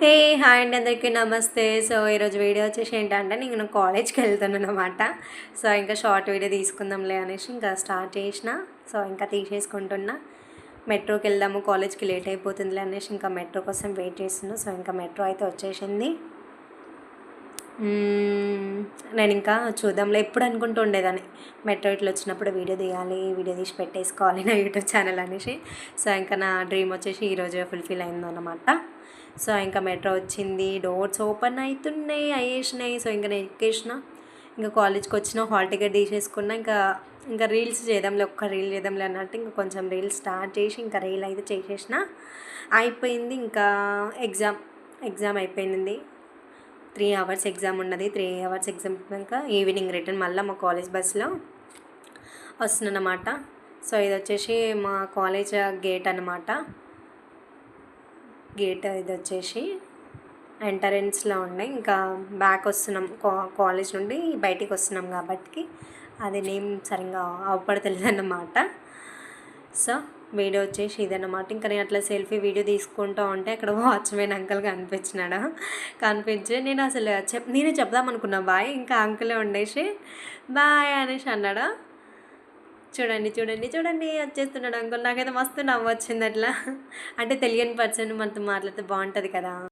Hey hi అండి, అందరికీ నమస్తే. సో ఈరోజు వీడియో వచ్చేసి ఏంటంటే నేను కాలేజ్కి వెళ్తున్నాను అనమాట. సో ఇంకా షార్ట్ వీడియో తీసుకుందాంలే అనేసి ఇంకా స్టార్ట్ చేసిన. సో ఇంకా తీసేసుకుంటున్నా. మెట్రోకి వెళ్దాము, కాలేజ్కి లేట్ అయిపోతుందిలే అనేసి ఇంకా మెట్రో కోసం వెయిట్ చేస్తున్నా. సో ఇంకా మెట్రో అయితే వచ్చేసింది. నేను ఇంకా చూద్దాంలే, ఎప్పుడు అనుకుంటూ ఉండేదాన్ని మెట్రో ఇట్లా వచ్చినప్పుడు వీడియో తీయాలి, వీడియో తీసి పెట్టేసుకోవాలి నా యూట్యూబ్ ఛానల్ అనేసి. సో ఇంకా నా డ్రీమ్ వచ్చేసి ఈరోజు ఫుల్ఫిల్ అయిందన్నమాట. సో ఇంకా మెట్రో వచ్చింది, డోర్స్ ఓపెన్ అవుతున్నాయి, అయ్యేసినాయి. సో ఇంకా నేను ఎక్కేసిన, ఇంకా కాలేజ్కి వచ్చిన, హాల్ టికెట్ తీసేసుకున్నా. ఇంకా రీల్స్ చేద్దాంలే, ఒక్క రీల్ చేద్దాంలే అన్నట్టు ఇంకా కొంచెం రీల్స్ స్టార్ట్ చేసి ఇంకా రీల్ అయితే చేసేసిన, అయిపోయింది. ఇంకా ఎగ్జామ్ అయిపోయింది. 3 అవర్స్ ఎగ్జామ్ ఉన్నది. 3 అవర్స్ ఎగ్జామ్ అయిపోయాక ఈవినింగ్ రిటర్న్ మళ్ళీ మా కాలేజ్ బస్సులో వస్తున్నానమాట. సో ఇది వచ్చేసి మా కాలేజ్ గేట్ అనమాట. గేట్ ఇది వచ్చేసి ఎంట్రన్స్లో ఉన్నాయి. ఇంకా బ్యాక్ వస్తున్నాం, కాలేజ్ నుండి బయటికి వస్తున్నాం కాబట్టి అది నేమ్ సరిగ్గా అవపడతలేదు అన్నమాట. సో వీడియో వచ్చేసి ఇదన్నమాట. ఇంకా నేను అట్లా సెల్ఫీ వీడియో తీసుకుంటూ ఉంటే అక్కడ వాచ్మెన్ అంకుల్ కనిపించి నేను అసలు నేనే చెప్దాం అనుకున్నా బాయ్, ఇంకా అంకులే ఉండేసి బాయ్ అనేసి అన్నాడు. చూడండి చూడండి చూడండి వచ్చేస్తున్నాడు అంకుల్. నాకైతే మస్తు నవ్వు వచ్చింది అట్లా. అంటే తెలియని పర్సన్ మనతో మాట్లాడితే బాగుంటుంది కదా.